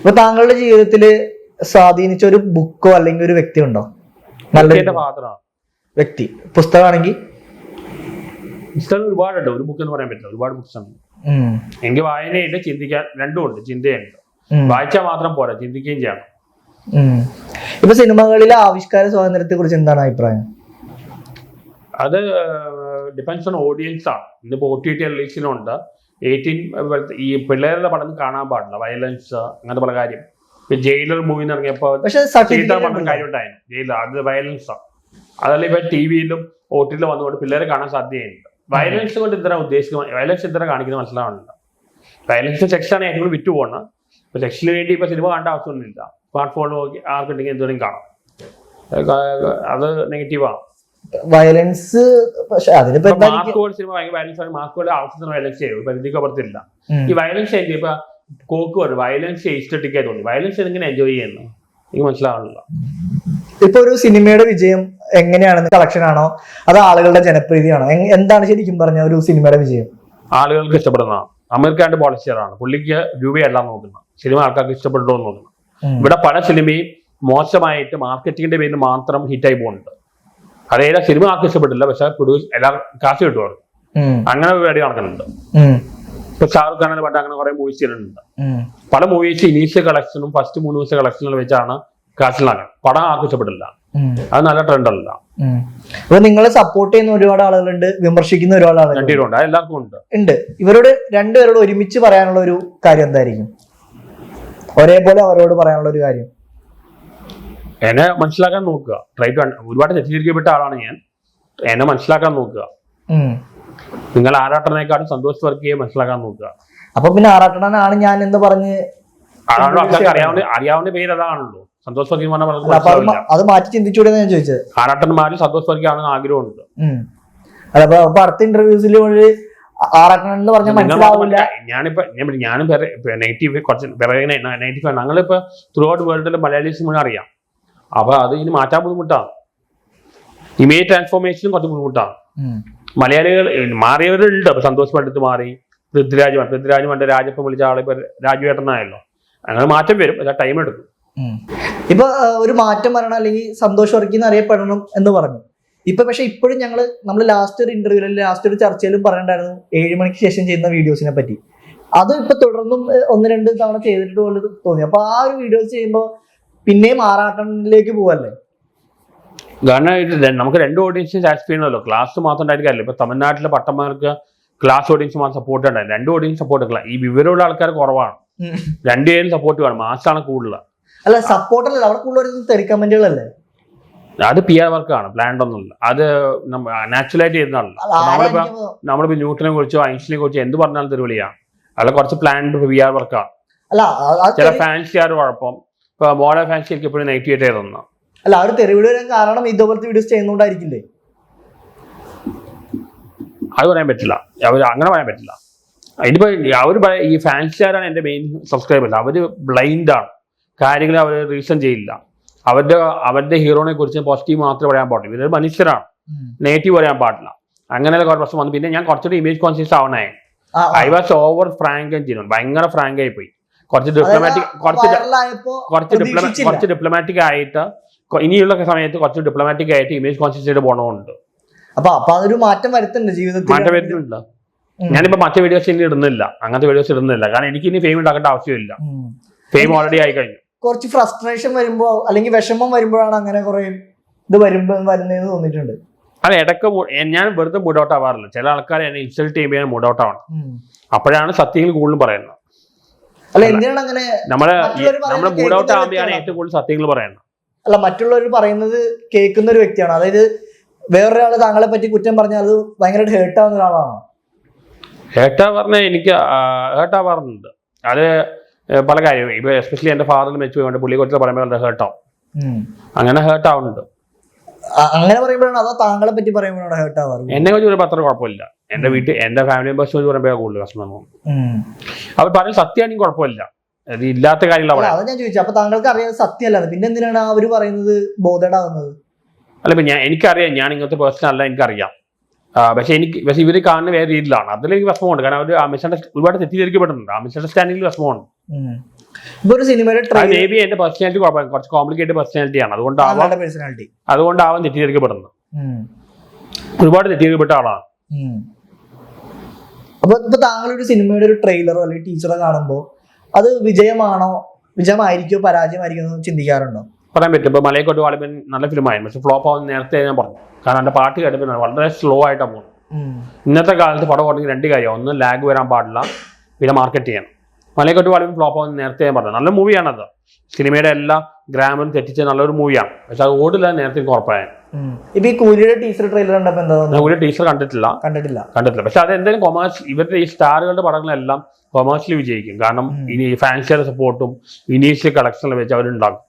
ഇപ്പൊ താങ്കളുടെ ജീവിതത്തില് സ്വാധീനിച്ച ഒരു ബുക്കോ അല്ലെങ്കിൽ ഒരു വ്യക്തി ഉണ്ടോ? നല്ല വ്യക്തി. പുസ്തകമാണെങ്കിൽ പുസ്തകം ഒരുപാടുണ്ട്. ഒരു ബുക്ക് എന്ന് പറയാൻ പറ്റില്ല, ഒരുപാട് പുസ്തകങ്ങൾ. എനിക്ക് വായനയുണ്ട്, ചിന്തിക്കാൻ രണ്ടും ഉണ്ട്. ചിന്തയുണ്ട്, വായിച്ചാൽ മാത്രം പോരാ, ചിന്തിക്കുകയും ചെയ്യണം. ഇപ്പൊ സിനിമകളിലെ ആവിഷ്കാര സ്വാതന്ത്ര്യത്തെ കുറിച്ച് എന്താണ് അഭിപ്രായം? അത് ഡിപ്പെൻസ് ഓൺ ഓഡിയൻസ് ആണ്. ഇന്നിപ്പോ OTT റിലീസിനുണ്ട് 18 ഈ പിള്ളേരുടെ പടം കാണാൻ പാടില്ല, വയലൻസ് അങ്ങനത്തെ പല കാര്യം. ജയിലർ മൂവി ഇറങ്ങിയപ്പോ കാര്യം ഉണ്ടായിരുന്നു. ജയിലർ അത് വയലൻസ് ആണ്. അതല്ല ഇപ്പൊ TVയിലും OTTയിലും വന്നുകൊണ്ട് പിള്ളേരെ കാണാൻ സാധ്യതയുണ്ട്. വയലൻസ് കൊണ്ട് എന്തിനാ ഉദ്ദേശിക്കുന്നത്, വയലൻസ് എന്തിനാ കാണിക്കുന്നത് മനസ്സിലാവുന്നില്ല. വയലൻസ് സെക്ഷനാണ് ഏറ്റവും വിറ്റു പോകുന്നത്. ഇപ്പൊ സെക്ഷന് വേണ്ടി ഇപ്പൊ സിനിമ കാണേണ്ട ആവശ്യമൊന്നുമില്ല. സ്മാർട്ട് ഫോൺ നോക്കി ആർക്കുണ്ടെങ്കിൽ എന്തെങ്കിലും കാണാം. അത് നെഗറ്റീവാണ് വയലൻസ്. പക്ഷെ മാസ്കോട് സിനിമ ഭയങ്കര വയലൻസ് ആണ്. മാസ്കോട് ആവശ്യത്തിന് വയലൻസ് ചെയ്യും, പരിധിക്ക് അപ്പുറത്തില്ല. ഈ വയലൻസ് ചെയ്ത് ഇപ്പൊ കോക്ക് പറഞ്ഞു വയലൻസ് എസ്തെറ്റിക് ആയി തോന്നി. വയലൻസ് എങ്ങനെ എൻജോയ് ചെയ്യുന്നു എനിക്ക് മനസ്സിലാവുന്നില്ല. ഇപ്പൊ ഒരു സിനിമയുടെ വിജയം എങ്ങനെയാണ്? കളക്ഷൻ ആണോ അത് ആളുകളുടെ ജനപ്രീതിയാണോ? എന്താണ് ശരിക്കും പറഞ്ഞ ഒരു സിനിമയുടെ വിജയം? ആളുകൾക്ക് ഇഷ്ടപ്പെടുന്ന അമീർഖാന്റെ പോളിസിയറാണ്. പുള്ളിക്ക് രൂപയല്ല നോക്കുന്നത്, സിനിമ ആൾക്കാർക്ക് ഇഷ്ടപ്പെട്ടോ എന്ന് നോക്കുന്നത്. ഇവിടെ പല സിനിമയും മോശമായിട്ട് മാർക്കറ്റിംഗിന്റെ പേരിൽ മാത്രം ഹിറ്റായി പോകുന്നുണ്ട്. അതേതാ സിനിമ ആർക്കും ഇഷ്ടപ്പെട്ടില്ല, പക്ഷെ പ്രൊഡ്യൂസ് എല്ലാവരും കാശ് കിട്ടുമായിരുന്നു. അങ്ങനെ പരിപാടി നടക്കുന്നുണ്ട്. ഇപ്പൊ ഷാറുഖ് ഖാനെ പണ്ട് അങ്ങനെ കുറെ മൂവീസ് ചെയ്യുന്നുണ്ട്. പല മൂവീസ് ഇനീഷ്യൽ കളക്ഷനും ഫസ്റ്റ് 3 ദിവസത്തെ കളക്ഷനിൽ വെച്ചാണ് കാശിലാക്കാൻ. പടം ആർക്കും ഇഷ്ടപ്പെട്ടില്ല. അത് നല്ല ട്രെൻഡ് അല്ല. അപ്പൊ നിങ്ങളെ സപ്പോർട്ട് ചെയ്യുന്ന ഒരുപാട് ആളുകളുണ്ട്, വിമർശിക്കുന്ന ഒരുപാട് ആളുകളുണ്ട്. എല്ലാവർക്കും ഉണ്ട്. ഇവരോട് രണ്ടുപേരോട് ഒരുമിച്ച് പറയാനുള്ള ഒരു കാര്യം എന്തായിരിക്കും? ഒരേപോലെ അവരോട് പറയാനുള്ള ഒരു കാര്യം? എന്നെ മനസ്സിലാക്കാൻ നോക്കുക. ഒരുപാട് തെറ്റിദ്ധരിക്കപ്പെട്ട ആളാണ് ഞാൻ. എന്നെ മനസ്സിലാക്കാൻ നോക്കുക. നിങ്ങൾ ആറാട്ടനേക്കാളും സന്തോഷ് വർക്കിയെ മനസ്സിലാക്കാൻ നോക്കുക. അപ്പൊ പിന്നെ ആറാട്ടനാണ് ഞാൻ എന്ന് പറഞ്ഞ് അറിയാവുന്ന പേര് അതാണല്ലോ സന്തോഷ് വർക്കി. അത് മാറ്റി ചിന്തിച്ചൂടെ ഞാൻ ചോദിച്ചത്. ആറാട്ടന്മാരും സന്തോഷ് വർക്കിയാണെന്ന് ആഗ്രഹമുണ്ട്. അപ്പൊ അടുത്ത ഇന്റർവ്യൂസിൽ ആറാട്ടൻ എന്ന് പറഞ്ഞാൽ മനസ്സിലാവില്ല. ഞാനും നെഗറ്റീവ് കുറച്ച് നെഗറ്റീവ് ആണ്. ഞങ്ങളിപ്പോ ത്രൂ ഔട്ട് വേൾഡിൽ മലയാളീസ് മുഴുവൻ അറിയാം. അപ്പൊ അത് ഇനി മാറ്റാൻ ബുദ്ധിമുട്ടാണ്. ഇമേജ് ട്രാൻസ്ഫോർമേഷനും കുറച്ച് ബുദ്ധിമുട്ടാണ്. മലയാളികൾ മാറിയവരുണ്ട്. അപ്പൊ സന്തോഷ് പണ്ഡിറ്റ് മാറി, പൃഥ്വിരാജ് പണ്ട് രാജപ്പം വിളിച്ച ആളെ ഇപ്പൊ രാജുവേട്ടനായല്ലോ. അങ്ങനെ മാറ്റം വരും, പക്ഷെ ടൈം എടുക്കും. ഇപ്പൊ ഒരു മാറ്റം വരണം, അല്ലെങ്കിൽ സന്തോഷ് വർക്കിന്ന് അറിയപ്പെടണം എന്ന് പറഞ്ഞു. ഇപ്പൊ പക്ഷെ ഇപ്പോഴും നമ്മൾ ലാസ്റ്റ് ഒരു ഇന്റർവ്യൂലും ലാസ്റ്റ് ഒരു ചർച്ചയിലും പറയണ്ടായിരുന്നു 7 മണിക്ക് ശേഷം ചെയ്യുന്ന വീഡിയോസിനെ പറ്റി. അത് ഇപ്പൊ തുടർന്നും 1-2 തവണ ചെയ്തിട്ട് പോലെ തോന്നി. അപ്പൊ ആ ഒരു വീഡിയോസ് ചെയ്യുമ്പോ പിന്നെയും ആറാട്ടനിലേക്ക് പോവല്ലേ? കാരണം നമുക്ക് 2 ഓഡിയൻസിനെ സാറ്റിസ്ഫൈ ചെയ്യണമല്ലോ. ക്ലാസ് മാത്രം ഉണ്ടായിരിക്കില്ല. ഇപ്പൊ തമിഴ്നാട്ടിലെ പട്ടന്മാർക്ക് ക്ലാസ് ഓഡിയൻസ് മാത്രം സപ്പോർട്ട് ഉണ്ടായി. 2 ഓഡിയൻസ് സപ്പോർട്ട് ഇല്ല. ഈ വിവരമുള്ള ആൾക്കാർ കുറവാണ്. 2 പേരും സപ്പോർട്ട് വേണം. മാസാണ് കൂടുതൽ. അല്ല സപ്പോർട്ടല്ല, അവിടെ കൂടുതൽ തെറി കമന്റുകളല്ലേ? അത് PR വർക്കാണ്, പ്ലാൻഡ് ഒന്നുമില്ല. അത് നാച്ചുറലായിട്ട് ചെയ്യുന്നതാണല്ലോ. നമ്മളിപ്പോ ന്യൂട്ടനെ കുറിച്ചോ ഐൻസ്റ്റീനെ കുറിച്ചോ എന്ത് പറഞ്ഞാലും തെരുവിളിയാണ്. അല്ല കുറച്ച് പ്ലാൻഡ് PR വർക്കാണ്. ചില ഫാൻസുകാർ കുഴപ്പം. ഇപ്പൊ മോഡൽ ഫാൻസ് എനിക്ക് എപ്പോഴും നെഗറ്റീവ് ആയിട്ട് തോന്നുന്നു. അല്ല അവർ തെരുവിളി വരാൻ കാരണം ഇതുപോലത്തെ വീഡിയോസ് ചെയ്യുന്നോണ്ടായിരിക്കില്ലേ? അത് പറയാൻ പറ്റില്ല. അങ്ങനെ പറയാൻ പറ്റില്ല. ഇതിപ്പോ ഈ ഫാൻസുകാരാണ് എന്റെ മെയിൻ സബ്സ്ക്രൈബേഴ്സ്. അവര് ബ്ലൈൻഡാണ്. കാര്യങ്ങൾ അവർ റീസൺ ചെയ്യില്ല. അവരുടെ ഹീറോനെ കുറിച്ച് പോസിറ്റീവ് മാത്രമേ പറയാൻ പാടില്ല. ഇവരൊരു മനുഷ്യരാണ്, നെഗറ്റീവ് പറയാൻ പാടില്ല. അങ്ങനെയുള്ള കുറച്ച് പ്രശ്നം വന്നു. പിന്നെ ഞാൻ കുറച്ചുകൂടി ഇമേജ് കോൺഷ്യസ് ആവണേ. I was over frank and ചെയ്യുന്നു. ഭയങ്കര ഫ്രാങ്ക് ആയി പോയി. കുറച്ച് ഡിപ്ലോമാറ്റിക് ആയിട്ട് ഇനിയുള്ള സമയത്ത് കുറച്ച് ഡിപ്ലോമാറ്റിക് ആയിട്ട് ഇമേജ് കോൺഷ്യസ് ആയിട്ട് പോകണമുണ്ട്. അപ്പൊ അതൊരു മാറ്റം വരുത്തുന്നുണ്ട് ജീവിതത്തിൽ. മാറ്റം വരുത്തുന്നില്ല. ഞാനിപ്പോ മറ്റേ വീഡിയോസ് ഇനി ഇടുന്നില്ല, അങ്ങനത്തെ വീഡിയോസ് ഇടുന്നില്ല. കാരണം എനിക്ക് ഇനി ഫെയിം ഉണ്ടാക്കേണ്ട ആവശ്യമില്ല. ഫെയിം ഓൾറെഡി ആയി കഴിഞ്ഞു. കുറച്ച് ഫ്രസ്ട്രേഷൻ വരുമ്പോ അല്ലെങ്കിൽ വിഷമം വരുമ്പോഴാണ് അങ്ങനെ കുറെ ഇത് വരുന്നതെന്ന് തോന്നിയിട്ടുണ്ട്. അല്ല ഇടയ്ക്ക് ഞാൻ വെറുതെ മൂഡ് ഔട്ട് ആവാറില്ല. ചില ആൾക്കാർ എന്നെ ഇൻസൾട്ട് ചെയ്യുമ്പോൾ മൂഡ് ഔട്ട് ആവണം. അപ്പോഴാണ് സത്യങ്ങൾ കൂടുതലും പറയുന്നത്. അല്ല എന്തിനാണ് അങ്ങനെ നമ്മള് മൂഡ് ഔട്ട് ആവുമ്പോഴാണ് ഏറ്റവും കൂടുതൽ സത്യങ്ങൾ പറയുന്നത്. അല്ല മറ്റുള്ളവർ പറയുന്നത് കേൾക്കുന്ന ഒരു വ്യക്തിയാണ്. അതായത് വേറൊരാള് താങ്കളെ പറ്റി കുറ്റം പറഞ്ഞാൽ അത് ഭയങ്കരമായിട്ട് ഹേർട്ടാവുന്ന ഒരാളാണ്. എനിക്ക് ഹേർട്ടാവാറുണ്ട്. അത് പല കാര്യവും. ഇപ്പൊ എസ്പെഷ്യലി എന്റെ ഫാദറിന് വെച്ച് പോയി പുള്ളിയെ കുറിച്ച് പറയുമ്പോൾ ഹേർട്ടാവും. അങ്ങനെ ഹേർട്ടാവുന്നുണ്ട്. അങ്ങനെ പറയുമ്പോഴാണ് അതോ താങ്കളെ പറ്റി പറയുമ്പോഴാണ് ഹേർട്ടാവാറ്? എന്നെ കുറിച്ച് പറയുമ്പോൾ അത്ര കുഴപ്പമില്ല. എന്റെ വീട്ടിൽ എന്റെ ഫാമിലി മെമ്പേഴ്സ് കുറിച്ച് പറയുമ്പോൾ കൂടുതൽ വിഷമം. അവർ പറയുന്നത് സത്യമാണെങ്കിൽ കുഴപ്പമില്ല. അത് ഇല്ലാത്ത കാര്യങ്ങളാണ്. അതാ ഞാൻ ചോദിച്ചു. അപ്പൊ താങ്കൾക്ക് അറിയാതെ സത്യമല്ലാതെ പിന്നെ എന്തിനാണ് അവര് പറയുന്നത് ബോധേഡാവുന്നത്? അല്ല ഇപ്പൊ എനിക്കറിയാം ഞാൻ ഇങ്ങനത്തെ പേഴ്സൺ അല്ല, എനിക്കറിയാം. പക്ഷെ ഇവര് കാണുന്ന വേറെ രീതിയിലാണ്. അതിലെനിക്ക് വിഷമമുണ്ട്. കാരണം അവർ മിസ്അണ്ടർസ്റ്റാൻഡ് ഒരുപാട് തെറ്റിദ്ധരിക്കപ്പെടുന്നുണ്ട്. ആ മിസ്അണ്ടർസ്റ്റാൻഡിങ്ങിൽ വിഷമമുണ്ട്. ഇപ്പൊ ഒരു സിനിമയുടെ മേ ബി എന്റെ പേഴ്സണാലിറ്റി കുറച്ച് കോംപ്ലിക്കേറ്റഡ് പേഴ്സണാലിറ്റിയാണ്, അതുകൊണ്ടാവാം പേഴ്സണാലിറ്റി തെറ്റിദ്ധരിക്കപ്പെടുന്നത്. ഒരുപാട് തെറ്റിദ്ധരിക്കപ്പെട്ട ആളാണ്. അപ്പൊ ഇപ്പൊ താങ്കൾ ഒരു സിനിമയുടെ ഒരു ട്രെയിലറോ അല്ലെങ്കിൽ ടീച്ചറോ കാണുമ്പോൾ അത് വിജയമായിരിക്കോ പരാജയമായിരിക്കും എന്ന് ചിന്തിക്കാറുണ്ടോ? പറയാൻ പറ്റും. ഇപ്പൊ മലയക്കോട്ട് വാളിബൻ നല്ല ഫിലിമായിരുന്നു, പക്ഷെ ഫ്ലോപ്പ് ആവുന്ന നേരത്തെ ഞാൻ പറഞ്ഞു. കാരണം എന്റെ പാട്ട് കേട്ടപ്പോൾ വളരെ സ്ലോ ആയിട്ടാണ് പോകുന്നത്. ഇന്നത്തെ കാലത്ത് പടം ഓടണമെങ്കിൽ 2 കാര്യം, ഒന്ന് ലാഗ് വരാൻ പാടില്ല, പിന്നെ മാർക്കറ്റ് ചെയ്യണം. മലയക്കോട്ട് വാളിബൻ ഫ്ലോപ്പ് ആവുന്ന നേരത്തെ ഞാൻ പറഞ്ഞു. നല്ല മൂവിയാണത്, സിനിമയുടെ എല്ലാ ഗ്രാമറും തെറ്റിച്ച നല്ലൊരു മൂവിയാണ്, പക്ഷെ അത് ഓടില്ല നേരത്തെ ഉറപ്പായാണ്. ഇപ്പൊ ഈ കൂലിയുടെ ടീച്ചർ ട്രെയിലർ കണ്ടപ്പോ എന്താ? കൂലി ടീച്ചർ കണ്ടിട്ടില്ല. പക്ഷെ അത് എന്തായാലും കൊമേഴ്സ്, ഇവരുടെ ഈ സ്റ്റാറുകളുടെ പടങ്ങളെല്ലാം കൊമേഴ്സ്യലി വിജയിക്കും. കാരണം ഇനി ഫാൻസിയുടെ സപ്പോർട്ടും ഇനീഷ്യൽ കളക്ഷനിൽ വെച്ച് അവരുണ്ടാക്കും.